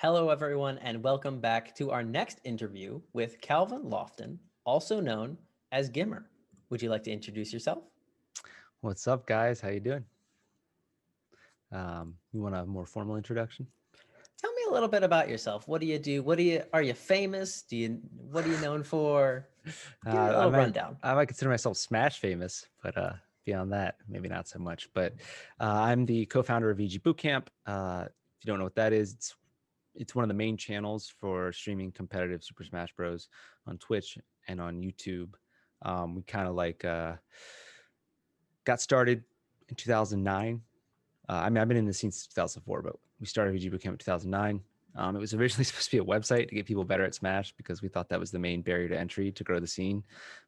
Hello, everyone, and welcome back to our next interview with Calvin Lofton, also known as Gimmer. Would you like to introduce yourself? What's up, guys? How you doing? You want a more formal introduction? Tell me a little bit about yourself. What do you do? Are you famous? What are you known for? Give me a I little might rundown. I might consider myself Smash famous, but beyond that, maybe not so much. But I'm the co-founder of VG Bootcamp. If you don't know what that is, it's one of the main channels for streaming competitive Super Smash Bros. On Twitch and on YouTube. We kind of got started in 2009. I've been in the scene since 2004, but we started VG Bootcamp in 2009. It was originally supposed to be a website to get people better at Smash because we thought that was the main barrier to entry to grow the scene.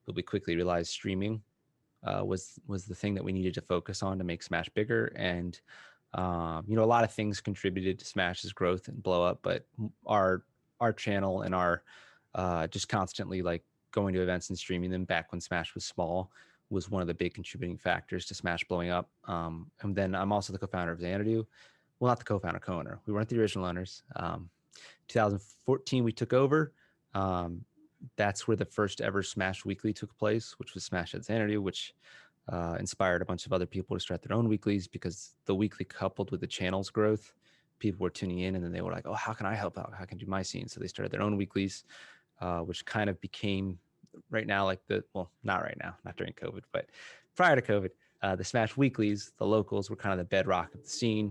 But we quickly realized streaming was the thing that we needed to focus on to make Smash bigger. And a lot of things contributed to Smash's growth and blow up, but our channel and our just constantly like going to events and streaming them back when Smash was small was one of the big contributing factors to Smash blowing up. And then I'm also the co-founder of Xanadu. Well, not the co-founder, co-owner. We weren't the original owners. 2014, we took over. That's where the first ever Smash Weekly took place, which was Smash at Xanadu, which inspired a bunch of other people to start their own weeklies because the weekly coupled with the channel's growth, people were tuning in and then they were like, oh, how can I help out? How can I do my scene? So they started their own weeklies, which kind of became right now not right now, not during COVID, but prior to COVID, the Smash Weeklies, the locals were kind of the bedrock of the scene.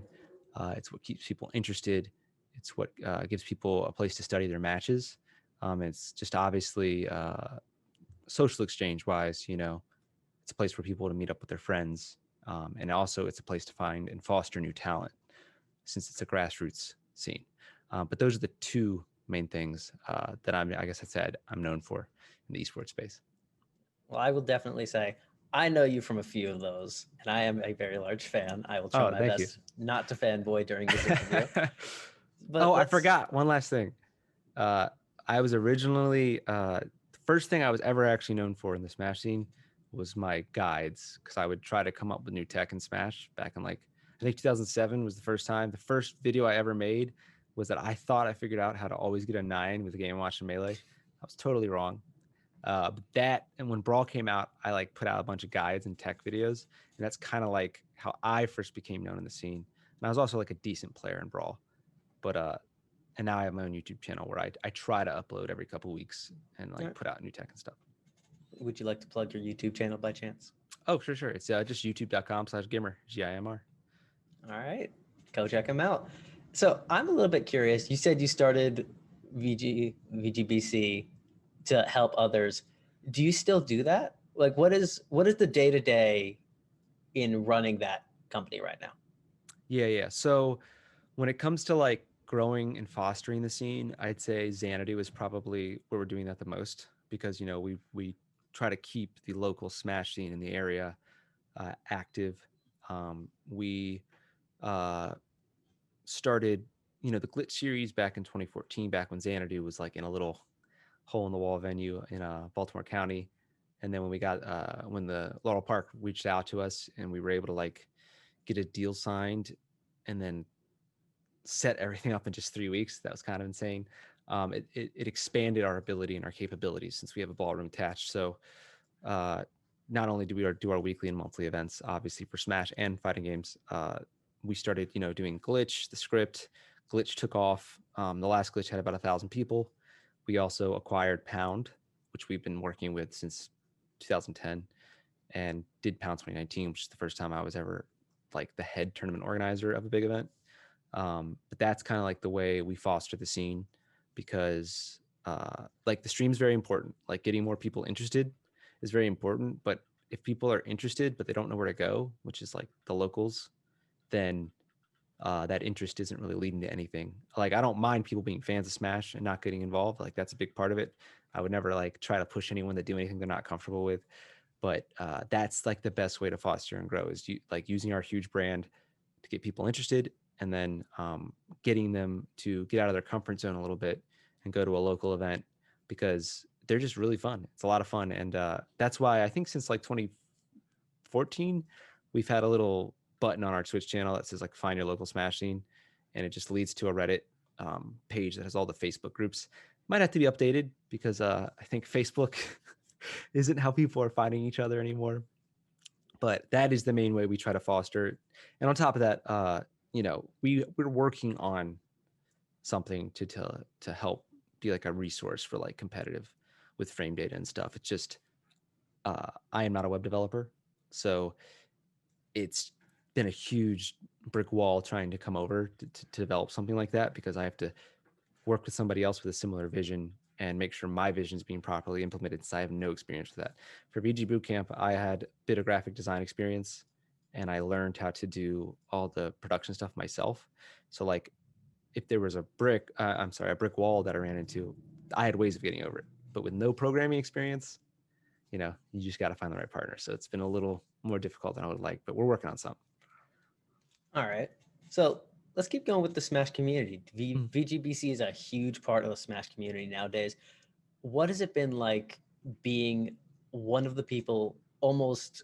It's what keeps people interested. It's what gives people a place to study their matches. It's just obviously social exchange wise, it's a place for people to meet up with their friends. And also it's a place to find and foster new talent since it's a grassroots scene. But those are the two main things that I'm known for in the esports space. Well, I will definitely say I know you from a few of those, and I am a very large fan. I will try Oh, my thank you. best not to fanboy during this interview. But Oh, I let's forgot one last thing. Uh, I was originally the first thing I was ever actually known for in the Smash scene was my guides because I would try to come up with new tech in Smash back in I think 2007 was the first time. The first video I ever made was that I thought I figured out how to always get a 9 with the Game & Watch and Melee. I was totally wrong. But that and when Brawl came out, I put out a bunch of guides and tech videos, and that's kind of like how I first became known in the scene. And I was also like a decent player in Brawl, but and now I have my own YouTube channel where I try to upload every couple of weeks and put out new tech and stuff. Would you like to plug your YouTube channel by chance? Oh, sure. It's just youtube.com/Gimmer, GIMR. All right, go check them out. So I'm a little bit curious. You said you started VGBC to help others. Do you still do that? Like, what is the day to day in running that company right now? Yeah. So when it comes to growing and fostering the scene, I'd say Xanadu is probably where we're doing that the most because we try to keep the local Smash scene in the area active. We started the Glitch series back in 2014, back when Xanadu was in a little hole in the wall venue in Baltimore County. And then when we got when the Laurel Park reached out to us and we were able to get a deal signed and then set everything up in just 3 weeks, that was kind of insane. It expanded our ability and our capabilities since we have a ballroom attached. So not only do we do our weekly and monthly events, obviously for Smash and fighting games, we started doing Glitch, the script. Glitch took off. The last Glitch had about 1,000 people. We also acquired Pound, which we've been working with since 2010, and did Pound 2019, which is the first time I was ever the head tournament organizer of a big event. But that's kind of the way we foster the scene because the stream's very important. Getting more people interested is very important. But if people are interested but they don't know where to go, which is the locals, then that interest isn't really leading to anything. I don't mind people being fans of Smash and not getting involved. That's a big part of it. I would never try to push anyone to do anything they're not comfortable with. But that's the best way to foster and grow is using our huge brand to get people interested and then getting them to get out of their comfort zone a little bit and go to a local event because they're just really fun. It's a lot of fun. And that's why I think since 2014, we've had a little button on our Twitch channel that says find your local Smash scene. And it just leads to a Reddit page that has all the Facebook groups. Might have to be updated because I think Facebook isn't how people are finding each other anymore. But that is the main way we try to foster it. And on top of that, we're working on something to help be like a resource for like competitive with frame data and stuff. It's just I am not a web developer, so it's been a huge brick wall trying to come over to develop something like that, because I have to work with somebody else with a similar vision and make sure my vision is being properly implemented, so I have no experience with that. For VG Bootcamp, I had a bit of graphic design experience, and I learned how to do all the production stuff myself. So like if there was a brick wall that I ran into, I had ways of getting over it. But with no programming experience, you just got to find the right partner. So it's been a little more difficult than I would like, but we're working on something. All right. So let's keep going with the Smash community. VGBC is a huge part of the Smash community nowadays. What has it been like being one of the people, almost,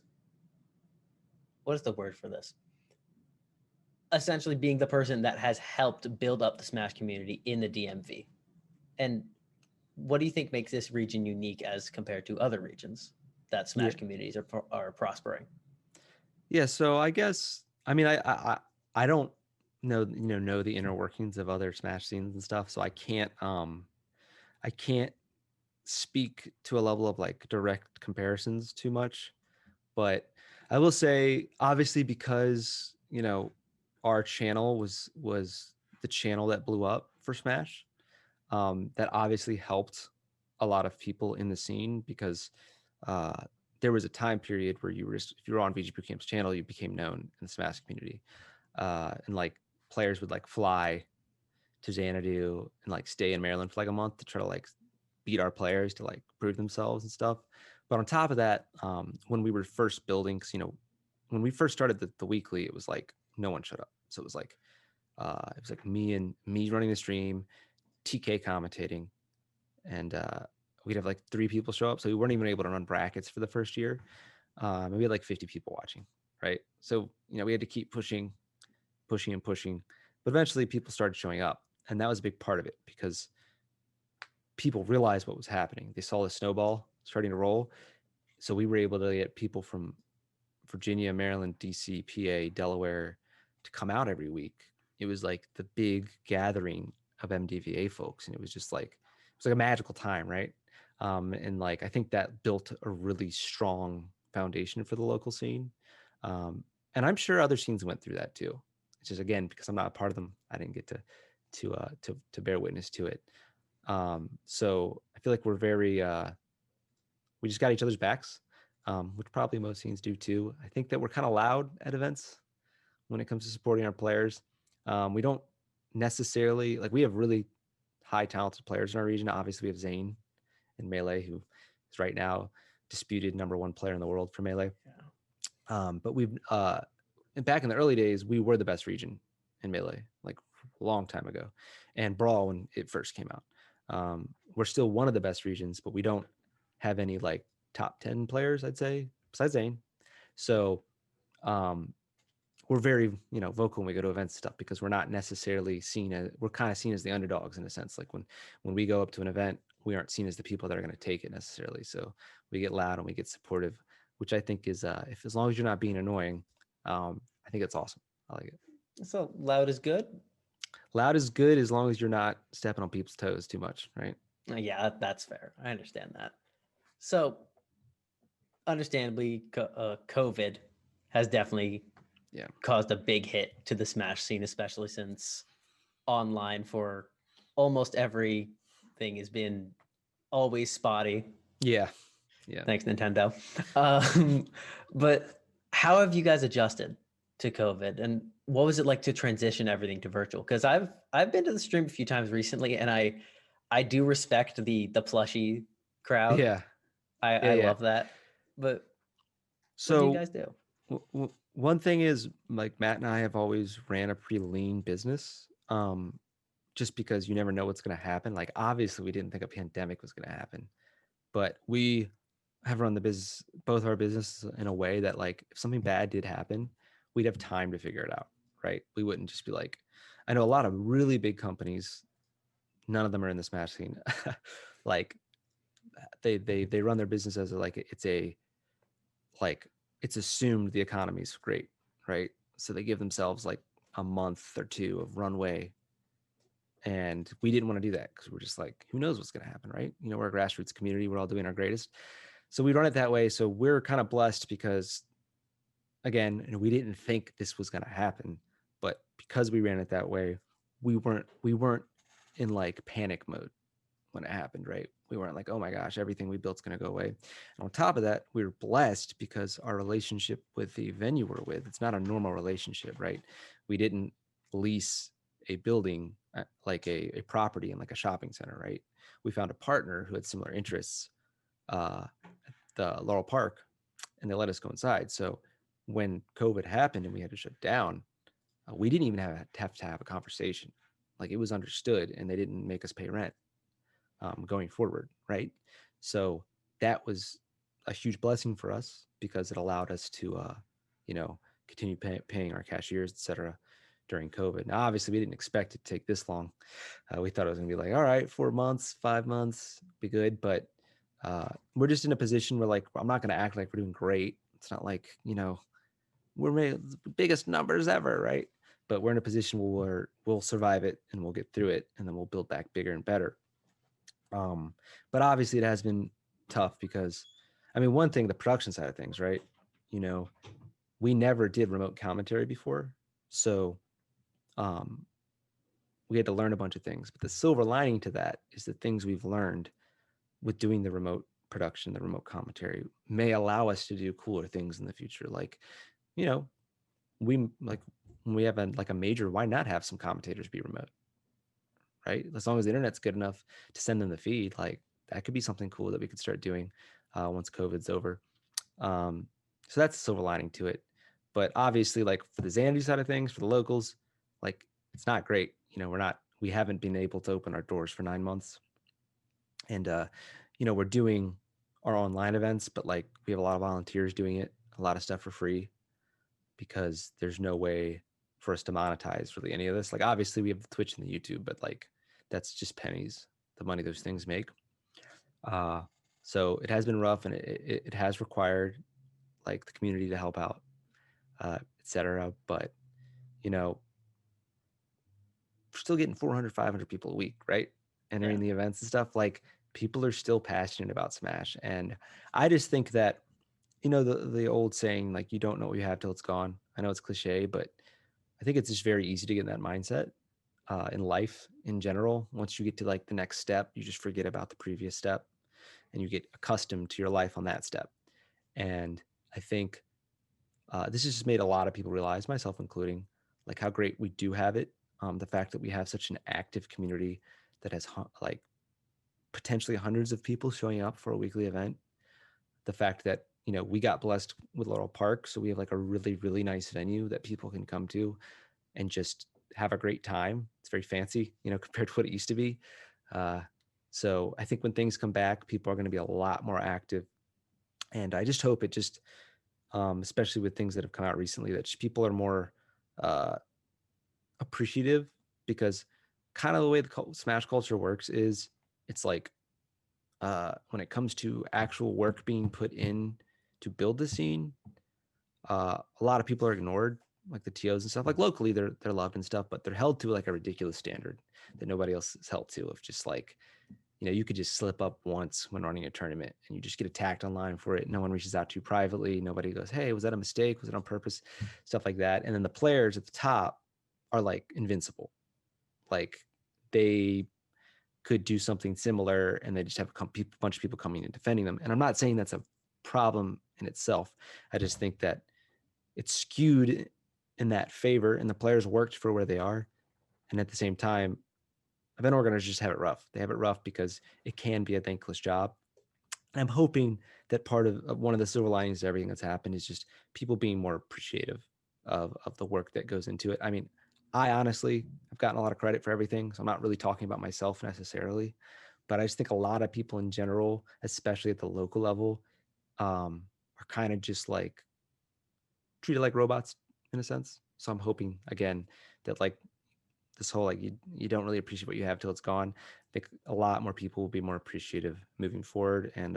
what is the word for this? Essentially being the person that has helped build up the Smash community in the DMV. And what do you think makes this region unique as compared to other regions that Smash communities are prospering? Yeah, so I guess I don't know the inner workings of other Smash scenes and stuff, so I can't speak to a level of like direct comparisons too much. But I will say, obviously, because our channel was the channel that blew up for Smash, that obviously helped a lot of people in the scene, because there was a time period where if you were on VG Bootcamp's channel, you became known in the Smash community, and like players would like fly to Xanadu and like stay in Maryland for like a month to try to like beat our players to like prove themselves and stuff. But on top of that, when we were first building, because when we first started the weekly, it was like no one showed up. So it was like me running the stream, TK commentating, and we'd have like 3 people show up. So we weren't even able to run brackets for the first year. And we had like 50 people watching, right? So we had to keep pushing, and pushing, but eventually people started showing up, and that was a big part of it, because people realized what was happening. They saw the snowball starting to roll. So we were able to get people from Virginia, Maryland, DC, PA, Delaware to come out every week. It was like the big gathering of MDVA folks, and it was like a magical time, right? And like I think that built a really strong foundation for the local scene. And I'm sure other scenes went through that too. It's just, again, because I'm not a part of them, I didn't get to bear witness to it. So I feel like we're very we just got each other's backs, which probably most scenes do too. I think that we're kind of loud at events when it comes to supporting our players. We don't necessarily, like, we have really high talented players in our region. Obviously we have Zane in Melee, who is right now disputed #1 player in the world for Melee. But we've back in the early days, we were the best region in Melee, like a long time ago, and Brawl when it first came out. We're still one of the best regions, but we don't have any like top 10 players, I'd say, besides Zane. So we're very vocal when we go to events and stuff, because we're not necessarily we're kind of seen as the underdogs in a sense. Like when we go up to an event, we aren't seen as the people that are going to take it necessarily. So we get loud and we get supportive, which I think is as long as you're not being annoying, I think it's awesome. I like it. So loud is good. Loud is good as long as you're not stepping on people's toes too much, right? Yeah, that's fair. I understand that. So understandably, COVID has definitely caused a big hit to the Smash scene, especially since online for almost everything has been always spotty. Yeah. Thanks, Nintendo. But how have you guys adjusted to COVID, and what was it like to transition everything to virtual? Because I've been to the stream a few times recently, and I do respect the plushie crowd. Yeah. I love that. But so what do you guys do? One thing is, like, Matt and I have always ran a pretty lean business, just because you never know what's going to happen. Like, obviously we didn't think a pandemic was going to happen, but we have run both our businesses in a way that, like, if something bad did happen, we'd have time to figure it out, right? We wouldn't just be like, I know a lot of really big companies, none of them are in the Smash scene. Like they run their business as like like it's assumed the economy's great, right? So they give themselves like a month or two of runway. And we didn't want to do that because we're just like, who knows what's going to happen, right? You know, we're a grassroots community. We're all doing our greatest. So we run it that way. So we're kind of blessed because, again, we didn't think this was going to happen, but because we ran it that way, we weren't in like panic mode when it happened, right? We weren't like, oh my gosh, everything we built's going to go away. And on top of that, we were blessed because our relationship with the venue we're with, it's not a normal relationship, right? We didn't lease a building like a property in like a shopping center, right? We found a partner who had similar interests, at the Laurel Park, and they let us go inside. So when COVID happened and we had to shut down, we didn't even have to have a conversation. Like it was understood, and they didn't make us pay rent going forward, right? So that was a huge blessing for us because it allowed us to, you know, continue paying our cashiers, et cetera, during COVID. Now, obviously, we didn't expect it to take this long. We thought it was going to be like, all right, 4 months, 5 months, be good. But we're just in a position where, like, I'm not going to act like we're doing great. It's not like, you know, we're making the biggest numbers ever, right? But we're in a position where we'll survive it and we'll get through it, and then we'll build back bigger and better. But obviously it has been tough because, I mean, one thing, the production side of things, right? You know, we never did remote commentary before. So um, we had to learn a bunch of things. But the silver lining to that is the things we've learned with doing the remote production, the remote commentary may allow us to do cooler things in the future. Like, you know, we like when we have like a major, why not have some commentators be remote? Right? As long as the internet's good enough to send them the feed, like that could be something cool that we could start doing once COVID's over. Um, so that's the silver lining to it. But obviously, like for the Xanadu side of things, for the locals, like it's not great. You know, we haven't been able to open our doors for 9 months. And, you know, we're doing our online events, but like we have a lot of volunteers doing it, a lot of stuff for free because there's no way for us to monetize really any of this. Like obviously we have the Twitch and the YouTube, but like that's just pennies, the money those things make. Uh, so it has been rough, and it has required like the community to help out, etc. But you know, we're still getting 400, 500 people a week, right? Entering the events and stuff. Like people are still passionate about Smash, and I just think that, you know, the old saying, like you don't know what you have till it's gone. I know it's cliche, but I think it's just very easy to get in that mindset in life in general. Once you get to like the next step, you just forget about the previous step and you get accustomed to your life on that step. And I think this has just made a lot of people realize, myself including, like how great we do have it. The fact that we have such an active community that has like potentially hundreds of people showing up for a weekly event. The fact that, you know, we got blessed with Laurel Park, so we have like a really, really nice venue that people can come to and just have a great time. It's very fancy, you know, compared to what it used to be. Uh, so I think when things come back, people are going to be a lot more active. And I just hope it just, especially with things that have come out recently, that people are more uh, appreciative, because kind of the way the Smash culture works is it's like when it comes to actual work being put in to build the scene, a lot of people are ignored, like the TOs and stuff. Like locally, they're loved and stuff, but they're held to like a ridiculous standard that nobody else is held to. Of just like, you know, you could just slip up once when running a tournament and you just get attacked online for it. No one reaches out to you privately. Nobody goes, hey, was that a mistake? Was it on purpose? Stuff like that. And then the players at the top are like invincible. Like they could do something similar and they just have a bunch of people coming and defending them. And I'm not saying that's a problem in itself. I just think that it's skewed in that favor, and the players worked for where they are. And at the same time, event organizers just have it rough. They have it rough because it can be a thankless job. And I'm hoping that part of one of the silver linings to everything that's happened is just people being more appreciative of the work that goes into it. I mean, I honestly have gotten a lot of credit for everything, so I'm not really talking about myself necessarily, but I just think a lot of people in general, especially at the local level, are kind of just like treated like robots in a sense. So I'm hoping again that like this whole like you don't really appreciate what you have till it's gone. I think a lot more people will be more appreciative moving forward, and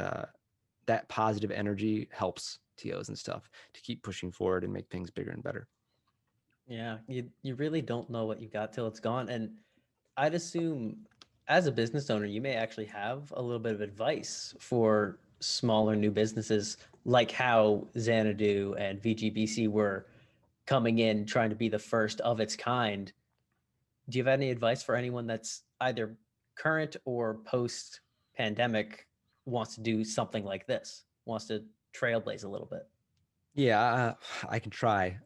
that positive energy helps TOs and stuff to keep pushing forward and make things bigger and better. Yeah, you really don't know what you got till it's gone. And I'd assume as a business owner, you may actually have a little bit of advice for smaller new businesses, like how Xanadu and VGBC were coming in trying to be the first of its kind. Do you have any advice for anyone that's either current or post pandemic wants to do something like this, wants to trailblaze a little bit? Yeah, I can try.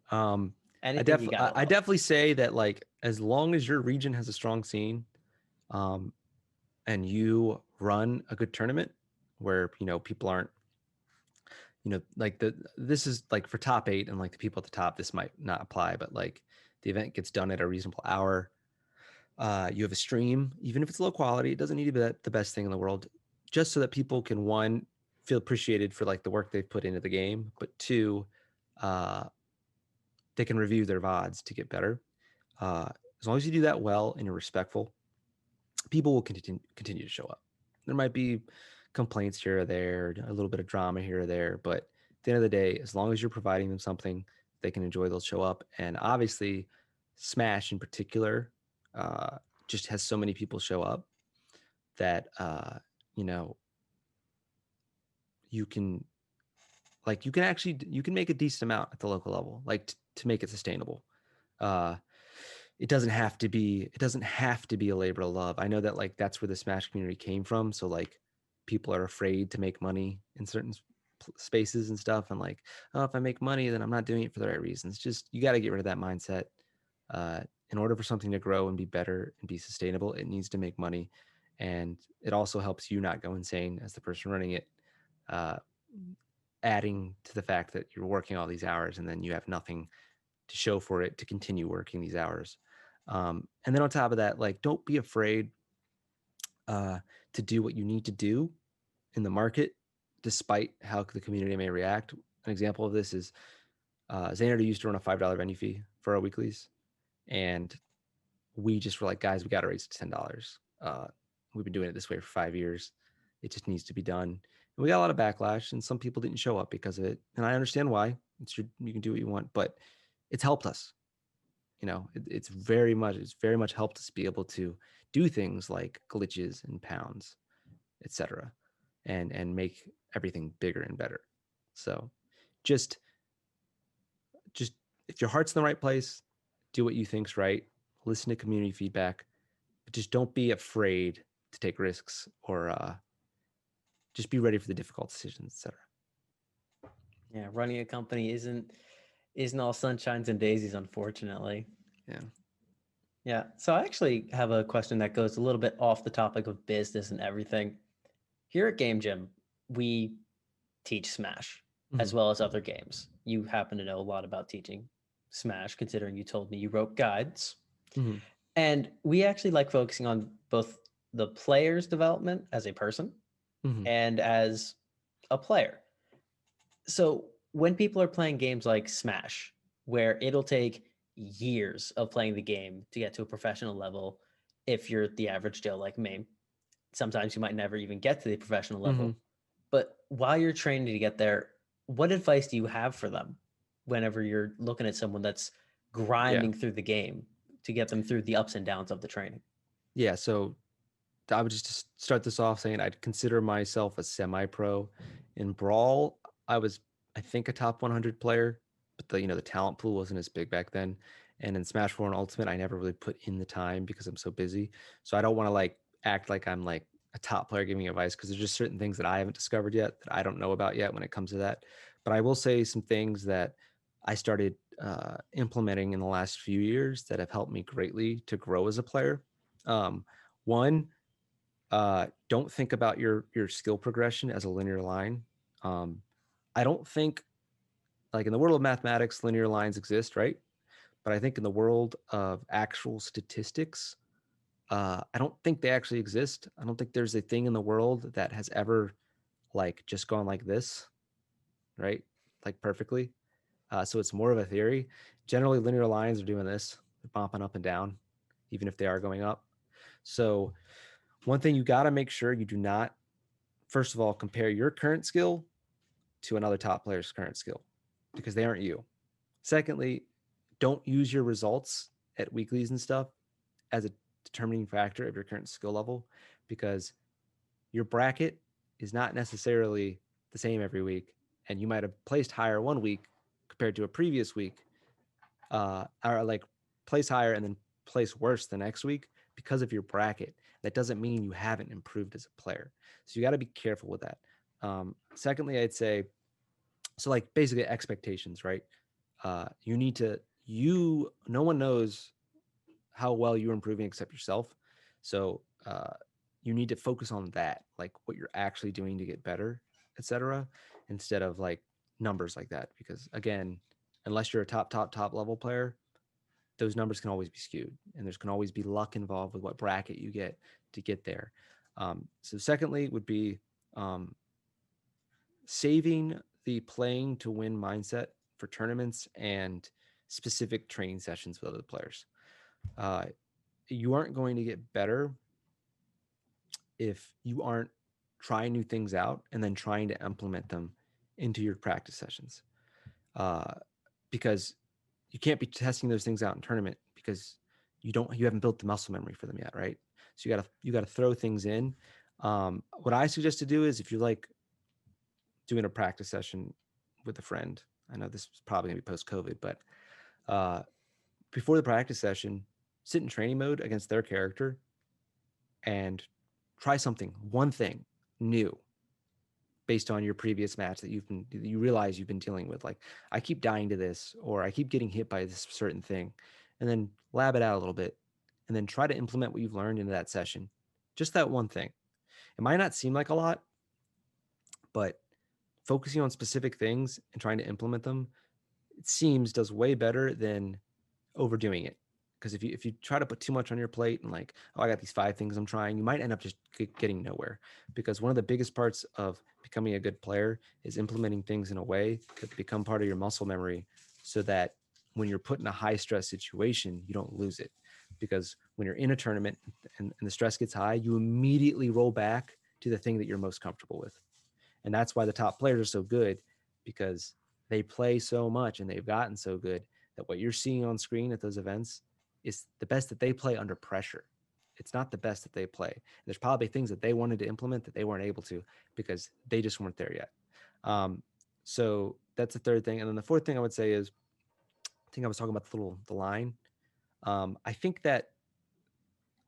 Anything you got, I I love. definitely say that like as long as your region has a strong scene, um, and you run a good tournament where people aren't like this is like for top 8 and like the people at the top, this might not apply, but like the event gets done at a reasonable hour. You have a stream, even if it's low quality, it doesn't need to be the best thing in the world, just so that people can, one, feel appreciated for like the work they've put into the game, but two, uh, they can review their VODs to get better. As long as you do that well and you're respectful, people will continue to show up. There might be complaints here or there, a little bit of drama here or there, but at the end of the day, as long as you're providing them something they can enjoy, they'll show up. And obviously, Smash in particular just has so many people show up that you know you can you can make a decent amount at the local level, like to make it sustainable. Uh, it doesn't have to be a labor of love. I know that like that's where the Smash community came from, so like people are afraid to make money in certain spaces and stuff, and like, oh, if I make money then I'm not doing it for the right reasons. Just you got to get rid of that mindset. uh, in order for something to grow and be better and be sustainable, it needs to make money, and it also helps you not go insane as the person running it, uh, adding to the fact that you're working all these hours and then you have nothing to show for it to continue working these hours. And then on top of that, like, don't be afraid uh, to do what you need to do in the market, despite how the community may react. An example of this is Xanadu used to run a $5 venue fee for our weeklies, and we just were like, guys, we got to raise it to $10. We've been doing it this way for 5 years. It just needs to be done. And we got a lot of backlash, and some people didn't show up because of it. And I understand why. You can do what you want, but it's helped us. It's very much helped us be able to do things like glitches and pounds, etc., and make everything bigger and better. So just just if your heart's in the right place, do what you think's right, listen to community feedback, but just don't be afraid to take risks, or just be ready for the difficult decisions, etc. Yeah, running a company isn't all sunshines and daisies, unfortunately. Yeah. Yeah. So I actually have a question that goes a little bit off the topic of business and everything. Here at Game Gym, we teach Smash Mm-hmm. as well as other games. You happen to know a lot about teaching Smash, considering you told me you wrote guides. Mm-hmm. And we actually like focusing on both the player's development as a person Mm-hmm. and as a player. So when people are playing games like Smash, where it'll take years of playing the game to get to a professional level, if you're the average Joe like me, sometimes you might never even get to the professional Mm-hmm. level. But while you're training to get there, what advice do you have for them whenever you're looking at someone that's Yeah. grinding through the game to get them through the ups and downs of the training? Yeah. So I would just start this off saying I'd consider myself a semi-pro. In Brawl, I was, I think, a top 100 player, but the talent pool wasn't as big back then. And in Smash 4 and Ultimate, I never really put in the time because I'm so busy. So I don't want to like act like I'm like a top player giving advice, because there's just certain things that I haven't discovered yet that I don't know about yet when it comes to that. But I will say some things that I started implementing in the last few years that have helped me greatly to grow as a player. One, don't think about your skill progression as a linear line. Um, I don't think, like, in the world of mathematics, linear lines exist, right? But I think in the world of actual statistics, I don't think they actually exist. I don't think there's a thing in the world that has ever like just gone like this, right? Like perfectly. So it's more of a theory. Generally, linear lines are doing this. They're bumping up and down. even if they are going up. So one thing you got to make sure you do not, first of all, compare your current skill to another top player's current skill, because they aren't you. Secondly, don't use your results at weeklies and stuff as a determining factor of your current skill level, because your bracket is not necessarily the same every week, and you might have placed higher one week compared to a previous week, or like place higher and then place worse the next week because of your bracket. That doesn't mean you haven't improved as a player. So you got to be careful with that. Secondly, I'd say, so like basically expectations, right? You need to, no one knows how well you're improving except yourself. So you need to focus on that, like what you're actually doing to get better, etc., instead of like numbers like that. Because again, unless you're a top level player, those numbers can always be skewed, and there's can always be luck involved with what bracket you get to get there. So secondly would be saving the playing to win mindset for tournaments and specific training sessions with other players. You aren't going to get better if you aren't trying new things out and then trying to implement them into your practice sessions. Because you can't be testing those things out in tournament because you haven't built the muscle memory for them yet, right? So you gotta throw things in. What I suggest to do is, if you like doing a practice session with a friend, I know this is probably gonna be post-COVID, but before the practice session, sit in training mode against their character and try one thing new based on your previous match that you realize you've been dealing with. Like, I keep dying to this, or I keep getting hit by this certain thing, and then lab it out a little bit, and then try to implement what you've learned into that session. Just that one thing. It might not seem like a lot, but focusing on specific things and trying to implement them, it seems, does way better than overdoing it. Because if you try to put too much on your plate and like, oh, I got these 5 things I'm trying, you might end up just getting nowhere. Because one of the biggest parts of becoming a good player is implementing things in a way that become part of your muscle memory, so that when you're put in a high stress situation, you don't lose it. Because when you're in a tournament and the stress gets high, you immediately roll back to the thing that you're most comfortable with. And that's why the top players are so good, because they play so much and they've gotten so good that what you're seeing on screen at those events is the best that they play under pressure. It's not the best that they play. There's probably things that they wanted to implement that they weren't able to because they just weren't there yet. So that's the third thing. And then the fourth thing I would say is, I think I was talking about the line. I think that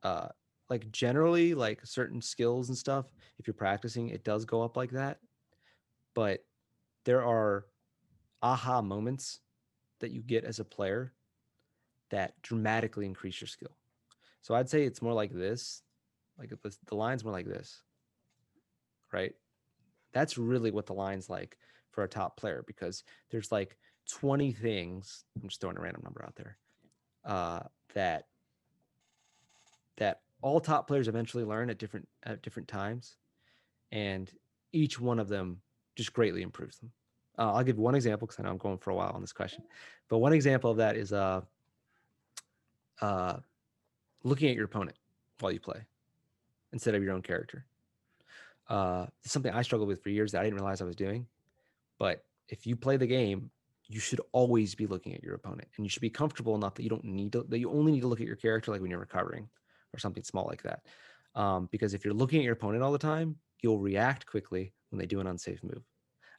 like generally, like certain skills and stuff, if you're practicing, it does go up like that. But there are aha moments that you get as a player that dramatically increase your skill. So I'd say it's more like this, like the line's more like this, right? That's really what the line's like for a top player, because there's like 20 things. I'm just throwing a random number out there, that all top players eventually learn at different times, and each one of them just greatly improves them. I'll give one example because I know I'm going for a while on this question, but one example of that is looking at your opponent while you play instead of your own character. It's something I struggled with for years that I didn't realize I was doing. But if you play the game, you should always be looking at your opponent, and you should be comfortable enough that you only need to look at your character like when you're recovering or something small like that. Because if you're looking at your opponent all the time, you'll react quickly when they do an unsafe move.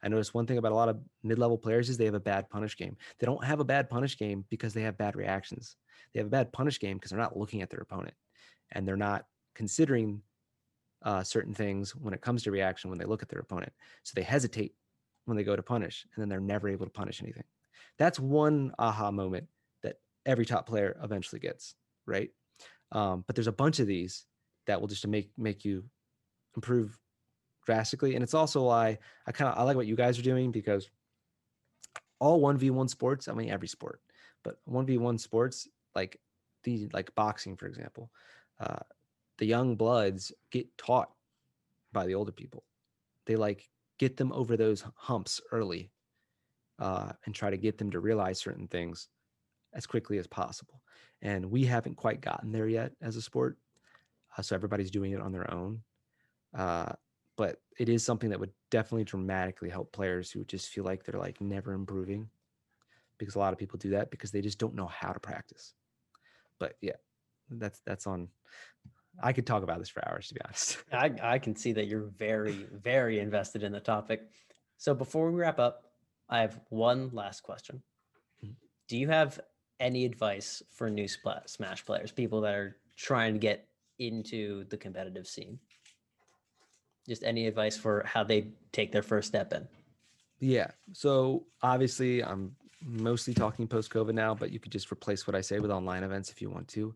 I noticed one thing about a lot of mid-level players is they have a bad punish game. They don't have a bad punish game because they have bad reactions. They have a bad punish game because they're not looking at their opponent, and they're not considering certain things when it comes to reaction when they look at their opponent. So they hesitate when they go to punish, and then they're never able to punish anything. That's one aha moment that every top player eventually gets, right? But there's a bunch of these that will just make you improve drastically. And it's also why I like what you guys are doing, because all 1v1 sports, I mean every sport, but 1v1 sports, like boxing, for example, the young bloods get taught by the older people. They like get them over those humps early, and try to get them to realize certain things as quickly as possible. And we haven't quite gotten there yet as a sport. So everybody's doing it on their own. But it is something that would definitely dramatically help players who just feel like they're like never improving, because a lot of people do that because they just don't know how to practice. But yeah, that's on. I could talk about this for hours, to be honest. I can see that you're very, very invested in the topic. So before we wrap up, I have one last question. Do you have any advice for new Smash players, people that are trying to get into the competitive scene? Just any advice for how they take their first step in? Yeah. So obviously, I'm mostly talking post-COVID now, but you could just replace what I say with online events if you want to.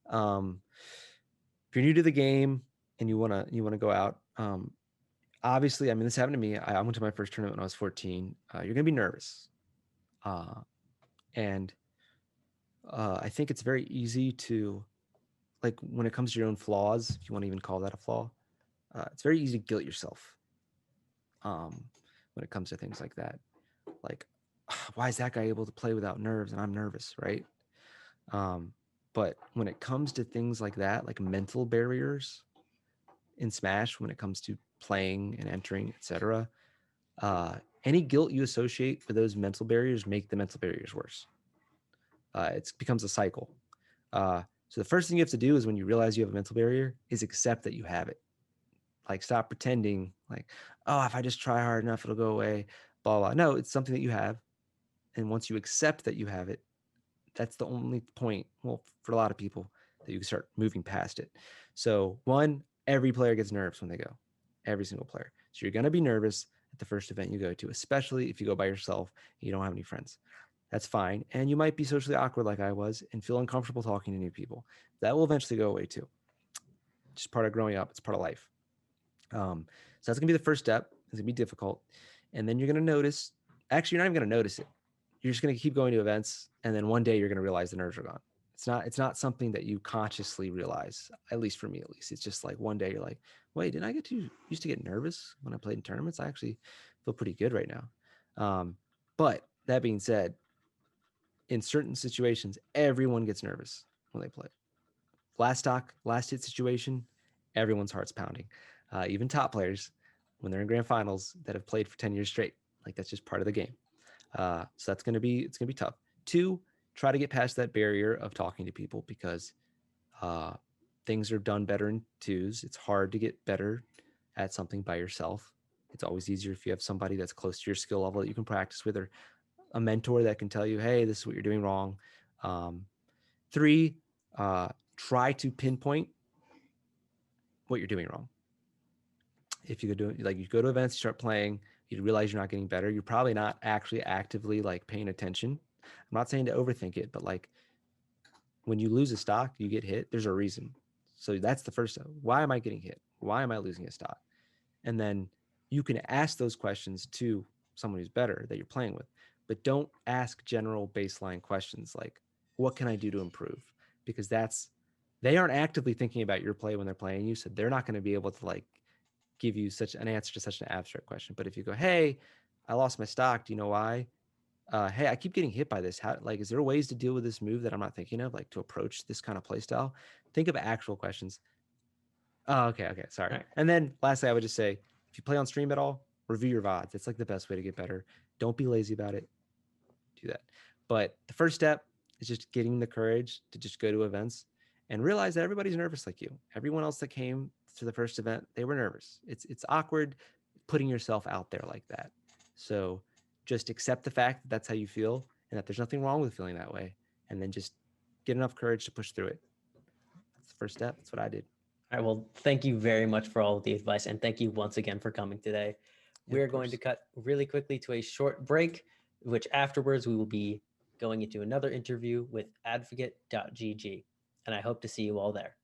If you're new to the game and you wanna go out, obviously, I mean, this happened to me. I went to my first tournament when I was 14. You're gonna be nervous, and I think it's very easy to, like, when it comes to your own flaws, if you want to even call that a flaw, it's very easy to guilt yourself when it comes to things like that. Like, why is that guy able to play without nerves and I'm nervous, right? But when it comes to things like that, like mental barriers in Smash, when it comes to playing and entering, etc., any guilt you associate with those mental barriers make the mental barriers worse. It becomes a cycle. So the first thing you have to do is, when you realize you have a mental barrier, is accept that you have it. Like, stop pretending like, oh, if I just try hard enough, it'll go away, blah, blah. No, it's something that you have. And once you accept that you have it, that's the only point, well, for a lot of people, that you can start moving past it. So one, every player gets nerves when they go, every single player. So you're going to be nervous at the first event you go to, especially if you go by yourself and you don't have any friends. That's fine. And you might be socially awkward like I was and feel uncomfortable talking to new people. That will eventually go away too. Just part of growing up. It's part of life. So that's gonna be the first step. It's gonna be difficult. And then you're gonna notice, actually, you're not even gonna notice it. You're just gonna keep going to events, and then one day you're gonna realize the nerves are gone. It's not something that you consciously realize, at least for me, at least. It's just like one day you're like, wait, didn't I used to get nervous when I played in tournaments? I actually feel pretty good right now. But that being said, in certain situations, everyone gets nervous when they play. Last hit situation, everyone's heart's pounding. Even top players, when they're in grand finals, that have played for 10 years straight. Like, that's just part of the game. So it's gonna be tough. 2, try to get past that barrier of talking to people, because things are done better in twos. It's hard to get better at something by yourself. It's always easier if you have somebody that's close to your skill level that you can practice with, or a mentor that can tell you, hey, this is what you're doing wrong. 3, try to pinpoint what you're doing wrong. If you go to events, you start playing, you realize you're not getting better, you're probably not actually actively like paying attention. I'm not saying to overthink it, but like, when you lose a stock, you get hit, there's a reason. So that's the first step. Why am I getting hit? Why am I losing a stock? And then you can ask those questions to someone who's better that you're playing with, but don't ask general baseline questions like, what can I do to improve? Because they aren't actively thinking about your play when they're playing you, so they're not going to be able to like give you such an answer to such an abstract question. But if you go, hey, I lost my stock, do you know why? Hey, I keep getting hit by this. How, like, is there ways to deal with this move that I'm not thinking of, like to approach this kind of play style? Think of actual questions. Oh, okay, sorry. Right. And then lastly, I would just say, if you play on stream at all, review your VODs. It's like the best way to get better. Don't be lazy about it. Do that. But the first step is just getting the courage to just go to events and realize that everybody's nervous like you. Everyone else that came to the first event, they were nervous. It's awkward putting yourself out there like that. So just accept the fact that that's how you feel, and that there's nothing wrong with feeling that way. And then just get enough courage to push through it. That's the first step. That's what I did. All right. Well, thank you very much for all of the advice. And thank you once again for coming today. We're going to cut really quickly to a short break, which afterwards we will be going into another interview with advocate.gg. And I hope to see you all there.